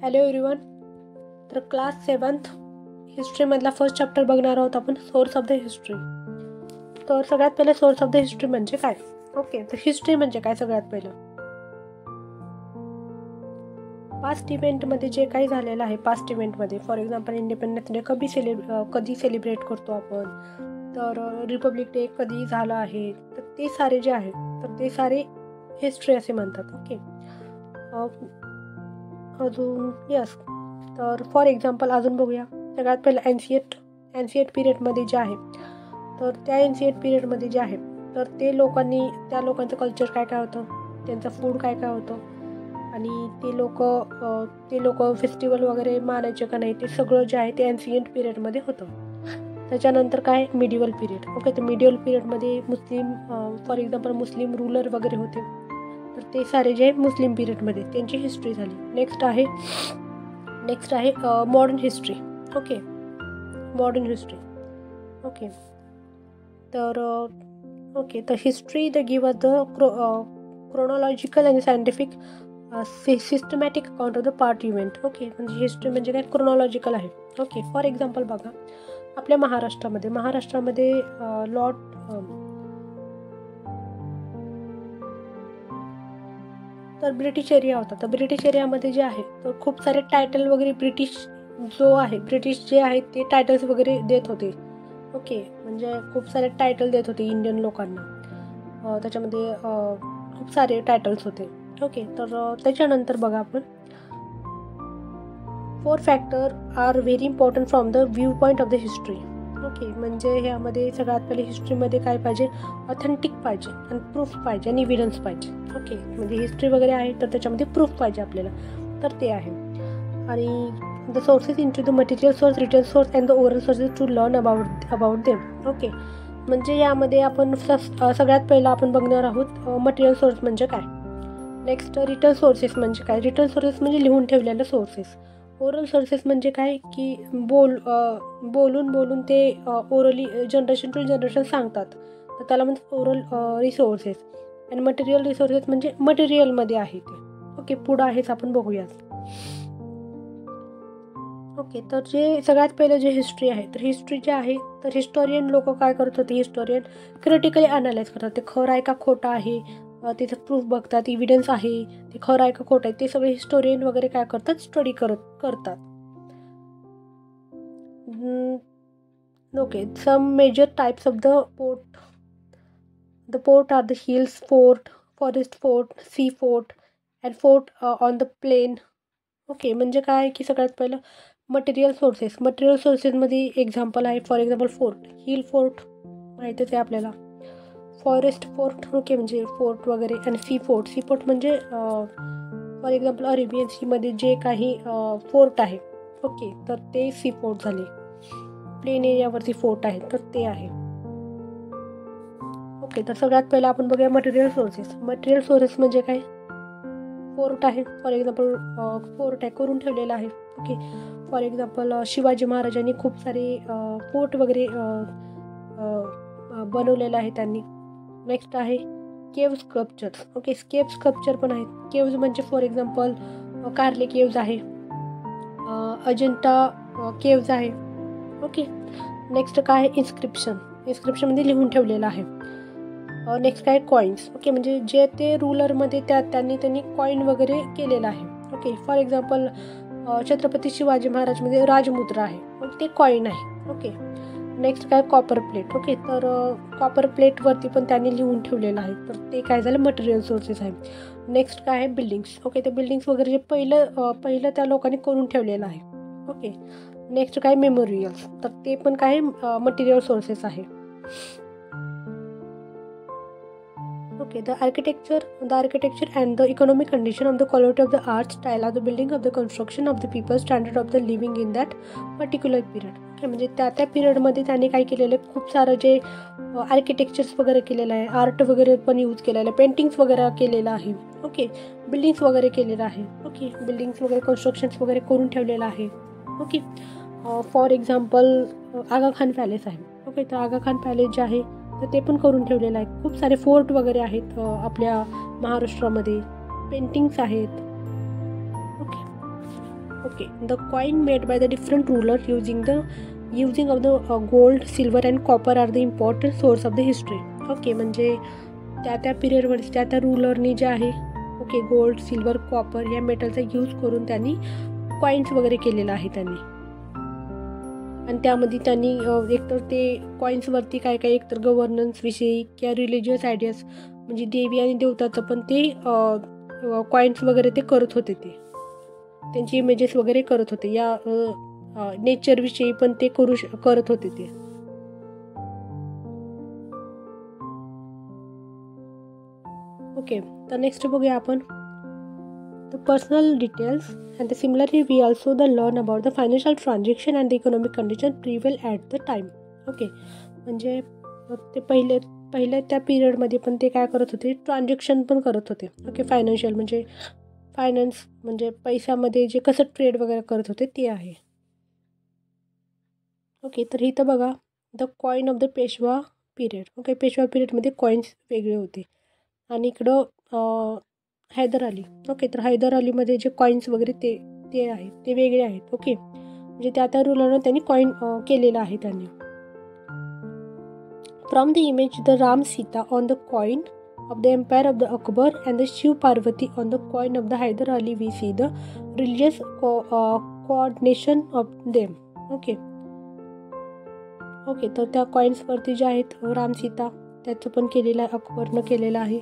Hello everyone. तर class 7th हिस्ट्रीमधला first chapter बघणार आहोत आपण, सोर्स ऑफ द हिस्ट्री. तर सगळ्यात पहिले सोर्स ऑफ द हिस्ट्री म्हणजे काय. ओके, तर हिस्ट्री म्हणजे काय. सगळ्यात पहिलं पास्ट इव्हेंटमध्ये जे काही झालेलं आहे, पास्ट इव्हेंटमध्ये फॉर एक्झाम्पल इंडिपेंडन्स डे कधी सेलिब्रेट करतो आपण, तर रिपब्लिक डे कधी झाला आहे, तर ते सारे जे आहे तर ते सारे हिस्ट्री असे म्हणतात. ओके, अजून यस, तर फॉर एक्झाम्पल अजून बघूया. सगळ्यात पहिलं एन्शियंट पिरियडमध्ये जे आहे, तर त्या एन्शियंट पिरियडमध्ये जे आहे तर त्या लोकांचं कल्चर काय काय होतं, त्यांचं फूड काय काय होतं, आणि ते लोक फेस्टिवल वगैरे मानायचे का नाही, ते सगळं जे आहे ते एन्शियंट पिरियडमध्ये होतं. त्याच्यानंतर काय, मिडिवल पिरियड. ओके, तर मिडिवल पिरियडमध्ये फॉर एक्झाम्पल मुस्लिम रूलर वगैरे होते, तर ते सारे जे मुस्लिम पिरियडमध्ये त्यांची हिस्ट्री झाली. नेक्स्ट आहे मॉडर्न हिस्ट्री. Modern history. तर history the give the chronological and scientific systematic account of the part event. Okay, म्हणजे हिस्ट्री म्हणजे काय, क्रोनॉलॉजिकल आहे. ओके, फॉर एक्झाम्पल बघा, आपल्या महाराष्ट्रामध्ये लॉर्ड तर ब्रिटिश एरिया होता. तर ब्रिटिश एरियामध्ये जे आहे तर खूप सारे टायटल वगैरे ब्रिटिश जे आहेत ते टायटल्स वगैरे देत होते. ओके, म्हणजे खूप सारे टायटल देत होते इंडियन लोकांना. त्याच्यामध्ये खूप सारे टायटल्स होते. ओके, तर त्याच्यानंतर बघा आपण 4 factor are very important from the view point of the history. Okay, म्हणजे ह्यामध्ये सगळ्यात पहिले हिस्ट्रीमध्ये काय पाहिजे, ऑथेंटिक पाहिजे आणि प्रूफ पाहिजे आणि इव्हिडन्स पाहिजे. ओके, म्हणजे हिस्ट्री वगैरे आहे तर त्याच्यामध्ये प्रूफ पाहिजे आपल्याला, तर ते आहे. आणि the sources into the material source, written source and the oral sources to learn about them. Okay, म्हणजे यामध्ये आपण सगळ्यात पहिला आपण बघणार आहोत मटेरियल सोर्स म्हणजे काय. नेक्स्ट रिटन सोर्सेस म्हणजे काय. रिटन सोर्सेस म्हणजे लिहून ठेवलेले सोर्सेस. ओरल सोर्सेस म्हणजे काय की बोलून ते ओरली जनरेशन टू जनरेशन सांगतात, तर त्याला म्हणजे ओरल रिसोर्सेस. आणि मटेरियल रिसोर्सेस म्हणजे मटेरियलमध्ये आहे ते. ओके, पुढं आहेच आपण बघूयात. ओके, तर जे सगळ्यात पहिलं जे हिस्ट्री आहे, तर हिस्ट्री जे आहे तर हिस्टोरियन लोक काय करत होते, हिस्टोरियन क्रिटिकली अनालाइज करतात, ते खरं आहे का खोटं आहे, तिथं प्रूफ बघतात, इव्हिडन्स आहे, ते खरं आहे का खोटं आहे, ते सगळे हिस्टोरियन वगैरे काय करतात, स्टडी करतात. Okay, some major types of the port are the hills fort, forest fort, sea fort and fort on the plain. Okay, म्हणजे काय की सगळ्यात पहिलं मटेरियल सोर्सेसमध्ये एक्झाम्पल आहे. For example fort, hill fort माहितीच आहे आपल्याला, फॉरेस्ट फोर्ट. ओके, म्हणजे फोर्ट वगैरे. आणि सी फोर्ट म्हणजे फॉर एक्झाम्पल अरेबियन सीमध्ये जे काही फोर्ट आहे. ओके, तर ते सी फोर्ट झाले. प्लेन एरियावरती फोर्ट आहे तर ते आहे. ओके, तर सगळ्यात पहिला आपण बघूया मटेरियल सोर्सेस म्हणजे काय. फोर्ट आहे, फॉर एक्झाम्पल फोर्ट आहे, करून ठेवलेला आहे. ओके, फॉर एक्झाम्पल शिवाजी महाराजांनी खूप सारे फोर्ट वगैरे बनवलेलं आहे त्यांनी. नेक्स्ट आहे cave sculptures. Okay, cave sculpture पण आहेत. केव्ज म्हणजे फॉर एक्झाम्पल कार्ले केव्ज आहे, अजंता केव्ज आहे. ओके, नेक्स्ट काय, इन्स्क्रिप्शन म्हणजे लिहून ठेवलेलं आहे. नेक्स्ट काय, कॉईन्स. ओके, म्हणजे जे ते रूलरमध्ये त्यांनी कॉईन वगैरे केलेलं आहे. Okay, for example Chhatrapati Shivaji महाराजमध्ये राजमुद्रा आहे, ते कॉईन आहे. ओके, नेक्स्ट काय, कॉपर प्लेट. ओके, तर कॉपर प्लेटवरती पण त्यांनी लिहून ठेवलेलं आहे, तर ते काय झालं, मटेरियल सोर्सेस आहे. नेक्स्ट काय आहे, बिल्डिंग्स. ओके, ते बिल्डिंग्स वगैरे जे पहिलं त्या लोकांनी करून ठेवलेलं आहे. ओके, नेक्स्ट काय, मेमोरियल्स, तर ते पण काय मटेरियल सोर्सेस आहे. Okay, the architecture and the economic condition of the quality of the art style of the building of the construction of the people standard of the living in that particular period. Okay, म्हणजे त्या पिरियडमध्ये त्यांनी काय केलेलं आहे, खूप सारं जे आर्किटेक्चर्स वगैरे केलेलं आहे, आर्ट वगैरे पण यूज केलेलं आहे, पेंटिंग्स वगैरे केलेलं आहे. ओके, बिल्डिंग्स वगैरे केलेलं आहे. ओके, बिल्डिंग्स वगैरे कन्स्ट्रक्शन्स वगैरे करून ठेवलेलं आहे. Okay, for example Aga Khan palace आहे. ओके, तर आगा खान पॅलेस जे आहे तर ते पण करून ठेवलेलं आहे. खूप सारे फोर्ट वगैरे आहेत आपल्या महाराष्ट्रामध्ये, पेंटिंग्स आहेत. Okay, Okay, the coin made by the different ruler using of the gold, silver and copper are the important source of the history. Okay, म्हणजे त्या पिरियडमध्ये त्या रुलरनी जे आहे ओके गोल्ड, सिल्वर, कॉपर या मेटलचा यूज करून त्यांनी कॉईन्स वगैरे केलेला आहे त्यांनी. आणि त्यामध्ये त्यांनी एकतर ते कॉईन्सवरती काय काय एकतर गव्हर्नन्स विषयी किंवा रिलिजियस आयडियाज म्हणजे देवी आणि देवताचं पण ते कॉईन्स वगैरे ते करत होते, ते त्यांची इमेजेस वगैरे करत होते, या नेचरविषयी पण ते करत होते ते. ओके, तर नेक्स्ट बघूया आपण the personal details. and similarly we also learn about the financial transaction and the economic condition prevail at the time. Okay, म्हणजे ते पहिले त्या पिरियडमध्ये पण ते काय करत होते, ट्रान्झॅक्शन पण करत होते. ओके, फायनान्शियल म्हणजे फायनान्स म्हणजे पैशामध्ये जे कसं ट्रेड वगैरे करत होते ते आहे. ओके, तर इथं बघा the coin of the Peshwa period. Okay, Peshwa पिरियडमध्ये कॉईन्स वेगळे होते. आणि इकडं हैदर अली. ओके, तर हैदर अलीमध्ये जे कॉईन्स वगैरे ते आहेत ते वेगळे आहेत. ओके, म्हणजे त्या रुलरनं त्यांनी कॉईन केलेलं आहे त्यांनी. From the image the Ram Sita on the coin of the empire of the Akbar and the Shiva Parvati on the coin of the Hyder Ali we see the religious coordination of them. Okay okay, तर त्या कॉईन्सवरती जे आहेत राम सीता त्याचं पण केलेलं आहे, अकबरनं केलेलं आहे.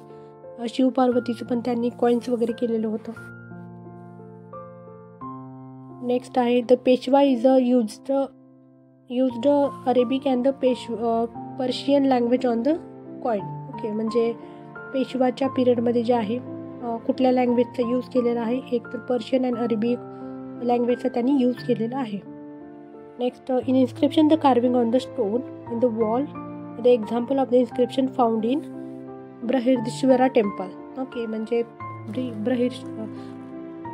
शिव पार्वतीचं पण त्यांनी कॉईन्स वगैरे केलेलं होतं. नेक्स्ट आहे the Peshwa is a used Arabic and the Persian language on the coin. Okay, म्हणजे पेशवाच्या पिरियडमध्ये जे आहे कुठल्या लँग्वेजचा यूज केलेला आहे, एक तर पर्शियन अँड अरेबिक लँग्वेजचा त्यांनी यूज केलेला आहे. Next in inscription the carving on the stone in the wall the example of the inscription found in Brihadeeswara temple. Okay, म्हणजे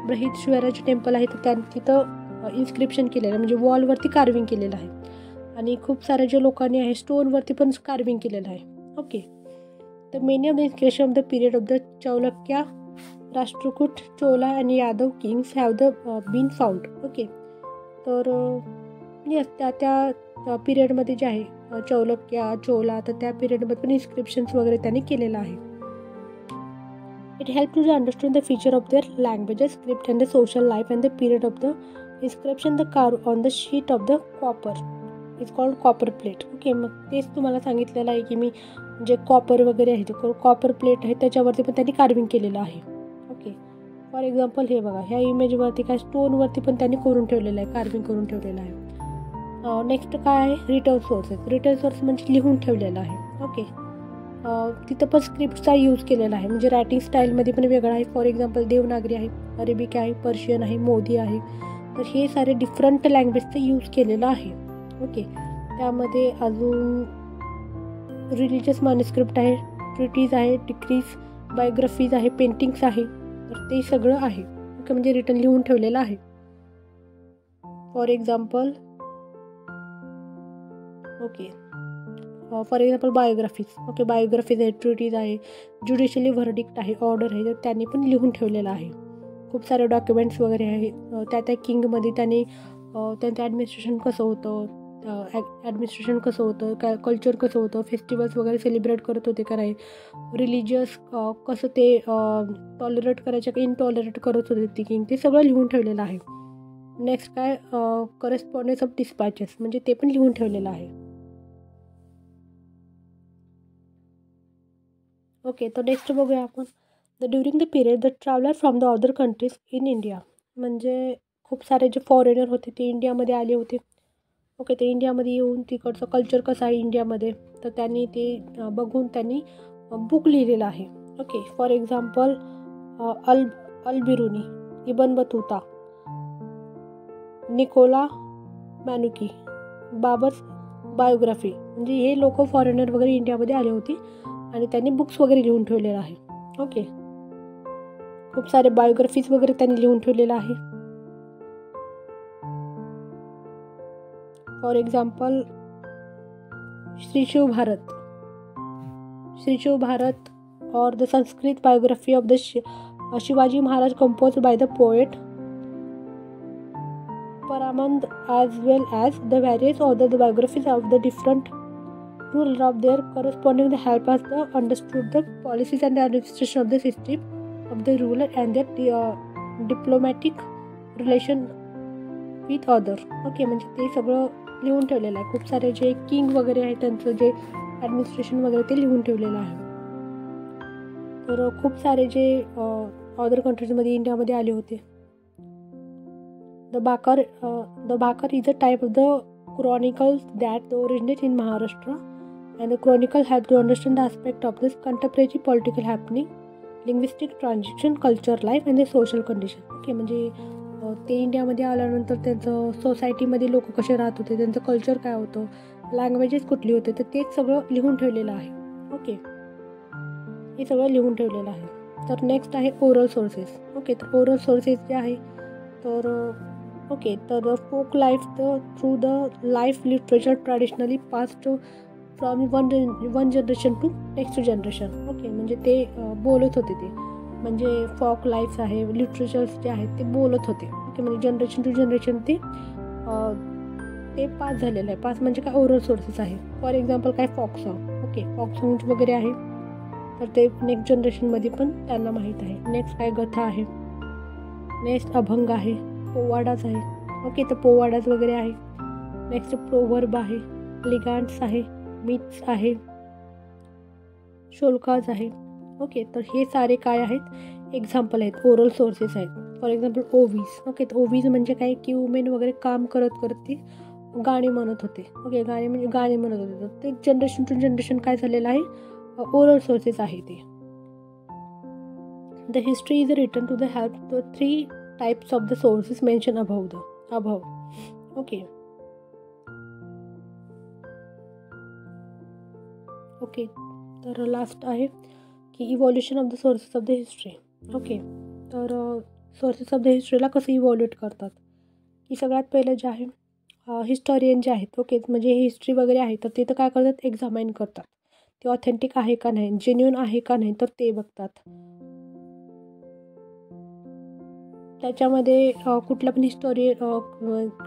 बृहदीश्वराचे टेम्पल आहे तर तिथं इन्स्क्रिप्शन केलेलं म्हणजे वॉलवरती कार्विंग केलेलं आहे. आणि खूप साऱ्या ज्या लोकांनी आहे स्टोनवरती पण कार्विंग केलेलं आहे. Okay, the many of the inscription of the period of the Chaulukya, Rashtrakuta, Chola and Yadav kings have the been found. Okay, तर येस त्या पिरियडमध्ये जे आहे चौलक्या, चोला, तर त्या पिरियडमध्ये पण इन्स्क्रिप्शन्स वगैरे त्यांनी केलेलं आहे. It help to understand the feature of their languages, script and the social life and the period of the inscription the carve on the sheet of the copper is called copper plate. Okay, मग तेच तुम्हाला सांगितलेलं आहे की मी जे copper वगैरे आहे ते कॉपर प्लेट आहे त्याच्यावरती पण त्यांनी कार्विंग केलेलं आहे. ओके, फॉर एक्झाम्पल हे बघा ह्या इमेजवरती काय स्टोनवरती पण त्यांनी करून ठेवलेलं आहे, कार्विंग करून ठेवलेलं आहे. नेक्स्ट काय आहे रिटर्न सोर्सेस. रिटर्न सोर्स म्हणजे लिहून ठेवलेलं आहे. ओके, तिथं पण स्क्रिप्टचा यूज केलेला आहे, म्हणजे रायटिंग स्टाईलमध्ये पण वेगळा आहे. फॉर एक्झाम्पल देवनागरी आहे, अरेबिक आहे, पर्शियन आहे, मोदी आहे, तर हे सारे डिफरंट लँग्वेजचं यूज केलेलं आहे. ओके, त्यामध्ये अजून रिलिजियस मॅन्युस्क्रिप्ट आहे, ट्रिटीज आहे, डिक्रीज, बायोग्राफीज आहे, पेंटिंग्स आहे, तर ते सगळं आहे. ओके, म्हणजे रिटर्न लिहून ठेवलेलं आहे. For example biographies. Okay, biographies आहे, ट्रिटीज आहे, ज्युडिशियली व्हर्डिक्ट आहे, ऑर्डर आहे, तर त्यांनी पण लिहून ठेवलेलं आहे. खूप सारे डॉक्युमेंट्स वगैरे आहे. त्या किंगमध्ये त्यांनी त्यांचं ॲडमिनिस्ट्रेशन कसं होतं, काय कल्चर कसं होतं, फेस्टिवल्स वगैरे सेलिब्रेट करत होते का नाही, रिलिजियस कसं ते टॉलरेट करायचं का इनटॉलरेट करत होते ती किंग, ते सगळं लिहून ठेवलेलं आहे. नेक्स्ट काय करस्पॉन्डन्स ऑफ डिस्पॅचेस म्हणजे ते पण लिहून ठेवलेलं आहे. ओके, तर नेक्स्ट बघूया आपण during the period the traveller from the other countries in India. म्हणजे खूप सारे जे फॉरेनर होते ते इंडियामध्ये आले होते. ओके, ते इंडियामध्ये येऊन तिकडचं कल्चर कसं आहे इंडियामध्ये तर त्यांनी ते बघून त्यांनी बुक लिहिलेलं आहे. Okay, for example Al Biruni, Ibn Battuta, Niccolao Manucci, Babur's biography, म्हणजे हे लोक फॉरेनर वगैरे इंडियामध्ये आले होते आणि त्यांनी बुक्स वगैरे लिहून ठेवलेलं आहे. ओके, खूप सारे बायोग्राफीज वगैरे त्यांनी लिहून ठेवलेलं आहे. फॉर एक्झाम्पल श्रीशिव भारत और the Sanskrit biography of the Shivaji Maharaj compose by the poet Paramand as well as the various other the biographies of the different ruler of their corresponding the help us the understood the policies and the administration of the system of the ruler and their diplomatic relation with other. Okay, म्हणजे ते सगळं लिहून ठेवलेलं आहे. खूप सारे जे king वगैरे आहेत त्यांचं जे ॲडमिनिस्ट्रेशन वगैरे ते लिहून ठेवलेलं आहे. तर खूप सारे जे अदर कंट्रीजमध्ये इंडियामध्ये आले होते. The bakhar is a type of the chronicles that originate in Maharashtra and the chronicle have to understand the aspect of this contemporary political happening, linguistic transaction, culture life and the social condition. Okay, म्हणजे ते इंडियामध्ये आल्यानंतर त्यांचं सोसायटीमध्ये लोक कसे राहत होते, त्यांचं कल्चर काय होतं, लँग्वेजेस कुठली होते, तर तेच सगळं लिहून ठेवलेलं आहे. ओके, हे सगळं लिहून ठेवलेलं आहे. तर नेक्स्ट आहे ओरल सोर्सेस. ओके, तर ओरल सोर्सेस जे आहे तर ओके, तर folk life the through the life literature traditionally passed from one generation to next generation. Okay, म्हणजे ते बोलत होते, ते म्हणजे फोक लाईफ्स आहे, लिटरेचर्स जे आहेत ते बोलत होते. ओके, म्हणजे जनरेशन टू जनरेशन ते पास झालेलं आहे. पास म्हणजे काय, ओरल सोर्सेस आहे. फॉर एक्झाम्पल काय, folk song. Okay, folk songs वगैरे आहे तर ते नेक्स्ट जनरेशनमध्ये पण त्यांना माहीत आहे. नेक्स्ट काय, कथा आहे. नेक्स्ट अभंग आहे, पोवाडाच आहे. ओके, तर पोवाडाच वगैरे आहे. नेक्स्ट प्रोवर्ब आहे, लिगांट्स आहे, मिथ्स आहे, शोल्काज आहे. ओके, तर हे सारे काय आहेत, एक्झाम्पल आहेत, ओरल सोर्सेस आहेत. For example ovis. ओके, तर ओवीज म्हणजे काय की वुमेन वगैरे काम करत करत ते गाणी म्हणत होते. ओके, गाणी म्हणजे गाणी म्हणत होते. तर ते जनरेशन टू जनरेशन काय झालेलं आहे, ओरल सोर्सेस आहे ते. The history is written to the help the 3 types of the sources mention above. Okay, okay, तर लास्ट आहे की evolution of the sources of the history. Okay, तर सोर्सेस ऑफ द हिस्ट्रीला कसं इव्हॉल्युएट करतात की सगळ्यात पहिलं जे आहे हिस्टॉरियन जे आहेत. ओके, म्हणजे हे हिस्ट्री वगैरे आहे तर ते तर काय करतात, एक्झामाइन करतात, ते ऑथेंटिक आहे का नाही, जेन्युइन आहे का नाही, तर ते बघतात. त्याच्यामध्ये कुठलं पण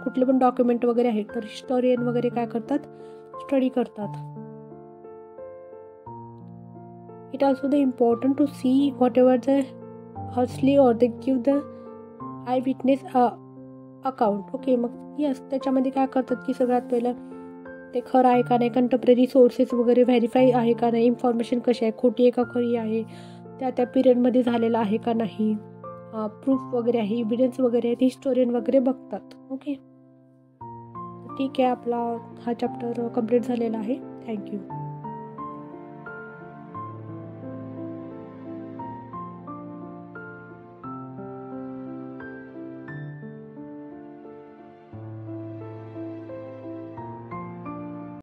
कुठले पण डॉक्युमेंट वगैरे आहे तर हिस्टॉरियन वगैरे काय करतात, स्टडी करतात. It also the important to see whatever the hustly or they give the eyewitness account. Okay, मग यस त्याच्यामध्ये काय करतात की सगळ्यात पहिलं ते खरं आहे का नाही, कंटेम्पररी सोर्सेस वगैरे व्हेरीफाय आहे का नाही, इन्फॉर्मेशन कशी आहे, खोटी आहे का खरी आहे, त्या पिरियडमध्ये झालेलं आहे का नाही, प्रूफ वगैरे आहे, इव्हिडन्स वगैरे आहे, ते हिस्टोरियन वगैरे बघतात. ओके, ठीक आहे, आपला हा चॅप्टर कंप्लीट झालेला आहे. थँक्यू.